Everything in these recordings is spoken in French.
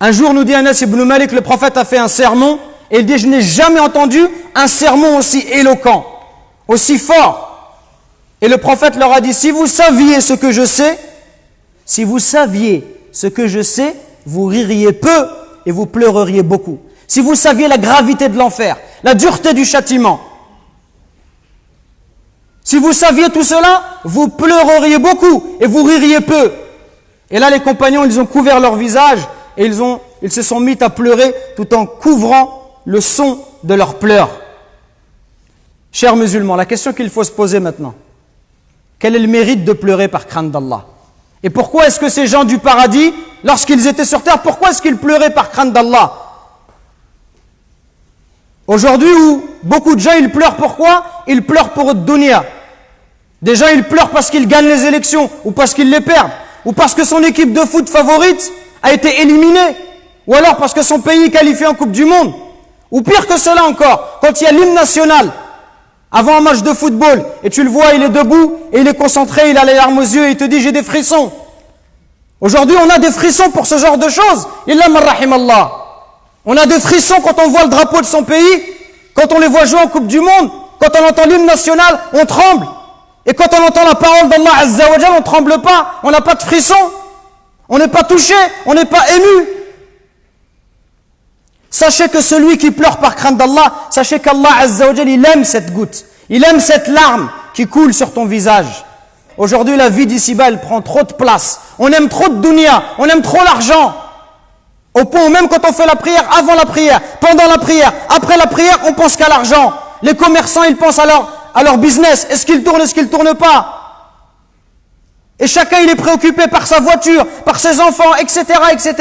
Un jour, nous dit Anas ibn Malik, le prophète a fait un sermon, et il dit, je n'ai jamais entendu un sermon aussi éloquent, aussi fort. Et le prophète leur a dit, si vous saviez ce que je sais, vous ririez peu et vous pleureriez beaucoup. Si vous saviez la gravité de l'enfer, la dureté du châtiment, si vous saviez tout cela, vous pleureriez beaucoup et vous ririez peu. Et là, les compagnons, ils ont couvert leur visage et ils se sont mis à pleurer tout en couvrant le son de leurs pleurs. Chers musulmans, la question qu'il faut se poser maintenant, quel est le mérite de pleurer par crainte d'Allah? Et pourquoi est-ce que ces gens du paradis, lorsqu'ils étaient sur terre, pourquoi est-ce qu'ils pleuraient par crainte d'Allah? Aujourd'hui, où beaucoup de gens, ils pleurent pourquoi? Ils pleurent pour dunya. Des gens, ils pleurent parce qu'ils gagnent les élections, ou parce qu'ils les perdent, ou parce que son équipe de foot favorite a été éliminée, ou alors parce que son pays est qualifié en Coupe du Monde. Ou pire que cela encore, quand il y a l'hymne national, avant un match de football, et tu le vois, il est debout, et il est concentré, il a les larmes aux yeux, et il te dit, j'ai des frissons. Aujourd'hui, on a des frissons pour ce genre de choses. Illa man rahimallah. On a des frissons quand on voit le drapeau de son pays, quand on les voit jouer en Coupe du Monde, quand on entend l'hymne national, on tremble. Et quand on entend la parole d'Allah Azza wa Jal, on ne tremble pas, on n'a pas de frisson, on n'est pas touché, on n'est pas ému. Sachez que celui qui pleure par crainte d'Allah, sachez qu'Allah Azza wa Jal, il aime cette goutte, il aime cette larme qui coule sur ton visage. Aujourd'hui, la vie d'ici-bas, elle prend trop de place. On aime trop de dunya, on aime trop l'argent. Au point où même quand on fait la prière, avant la prière, pendant la prière, après la prière, on pense qu'à l'argent. Les commerçants, ils pensent à leur business. Est-ce qu'il tourne, est-ce qu'il ne tourne pas? Et chacun, il est préoccupé par sa voiture, par ses enfants, etc., etc.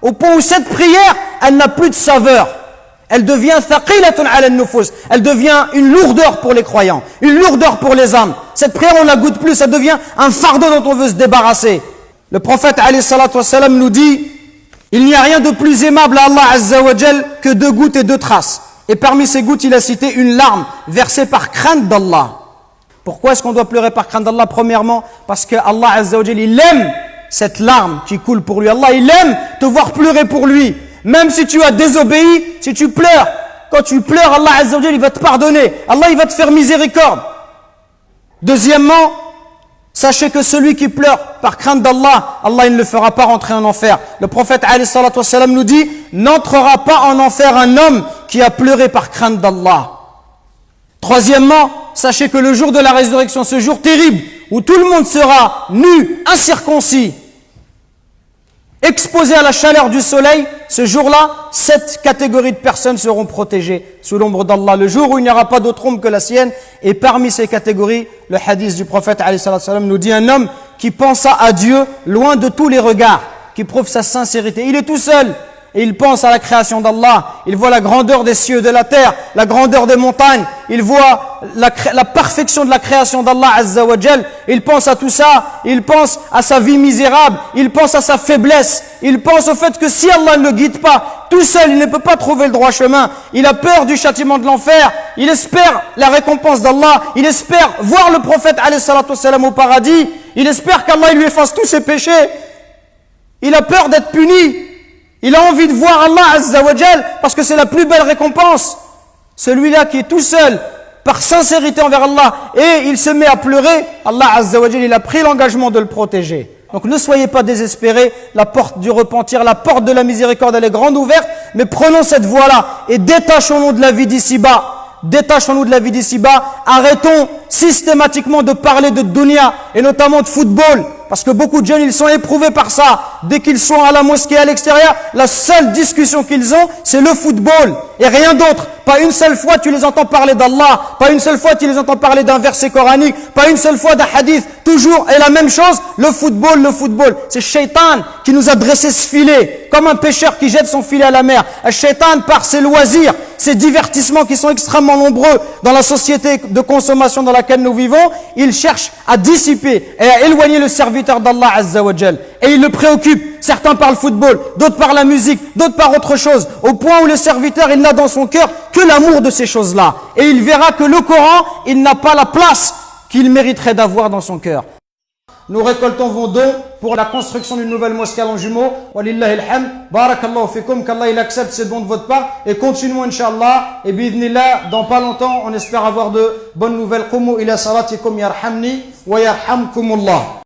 Au point où cette prière, elle n'a plus de saveur. Elle devient thaqilatun ala an-nufus. Elle devient une lourdeur pour les croyants, une lourdeur pour les âmes. Cette prière, on ne la goûte plus, ça devient un fardeau dont on veut se débarrasser. Le prophète, alayhi salatu wassalam, nous dit, il n'y a rien de plus aimable à Allah Azza wa Jal que 2 gouttes et 2 traces. Et parmi ces gouttes, il a cité une larme versée par crainte d'Allah. Pourquoi est-ce qu'on doit pleurer par crainte d'Allah? Premièrement, parce que Allah Azza wa Jal, il aime cette larme qui coule pour lui. Allah, il aime te voir pleurer pour lui. Même si tu as désobéi, si tu pleures, quand tu pleures, Allah Azza wa Jal, il va te pardonner. Allah, il va te faire miséricorde. Deuxièmement, sachez que celui qui pleure par crainte d'Allah, Allah il ne le fera pas rentrer en enfer. Le prophète alayhi salatu wassalam nous dit, n'entrera pas en enfer un homme qui a pleuré par crainte d'Allah. Troisièmement, sachez que le jour de la résurrection, ce jour terrible, où tout le monde sera nu, incirconcis, exposé à la chaleur du soleil, ce jour-là, 7 catégories de personnes seront protégées sous l'ombre d'Allah. Le jour où il n'y aura pas d'autre ombre que la sienne. Et parmi ces catégories, le hadith du prophète alayhi salam nous dit un homme qui pensa à Dieu loin de tous les regards, qui prouve sa sincérité. Il est tout seul et il pense à la création d'Allah. Il voit la grandeur des cieux, de la terre, la grandeur des montagnes. Il voit la perfection de la création d'Allah Azza wa Jal. Il pense à tout ça. Il pense à sa vie misérable. Il pense à sa faiblesse. Il pense au fait que si Allah ne le guide pas, tout seul, il ne peut pas trouver le droit chemin. Il a peur du châtiment de l'enfer. Il espère la récompense d'Allah. Il espère voir le prophète alayhi salatu wassalam au paradis. Il espère qu'Allah lui efface tous ses péchés. Il a peur d'être puni. Il a envie de voir Allah Azza wa Jal parce que c'est la plus belle récompense. Celui-là qui est tout seul, par sincérité envers Allah, et il se met à pleurer, Allah Azza wa Jal, il a pris l'engagement de le protéger. Donc ne soyez pas désespérés, la porte du repentir, la porte de la miséricorde, elle est grande ouverte, mais prenons cette voie-là et détachons-nous de la vie d'ici-bas. Détachons-nous de la vie d'ici-bas, arrêtons systématiquement de parler de dunya et notamment de football, parce que beaucoup de jeunes, ils sont éprouvés par ça. Dès qu'ils sont à la mosquée, à l'extérieur, la seule discussion qu'ils ont, c'est le football et rien d'autre. Pas une seule fois tu les entends parler d'Allah, pas une seule fois tu les entends parler d'un verset coranique, pas une seule fois d'un hadith, toujours et la même chose, le football. C'est Shaitan qui nous a dressé ce filet, comme un pêcheur qui jette son filet à la mer. Shaitan, par ses loisirs, ses divertissements qui sont extrêmement nombreux dans la société de consommation dans laquelle nous vivons, il cherche à dissiper et à éloigner le serviteur d'Allah Azza wa Jal. Et il le préoccupe. Certains par le football, d'autres par la musique, d'autres par autre chose, au point où le serviteur, il n'a dans son cœur que l'amour de ces choses-là. Et il verra que le Coran, il n'a pas la place qu'il mériterait d'avoir dans son cœur. Nous récoltons vos dons pour la construction d'une nouvelle mosquée à Longjumeau. Walillahi alhamd. Barakallahu fikum, qu'Allah il accepte ces dons de votre part. Et continuons, Inch'Allah. Et bidnillah, dans pas longtemps, on espère avoir de bonnes nouvelles. Qumu ila salatikum yarhamni wa yarhamkumullah.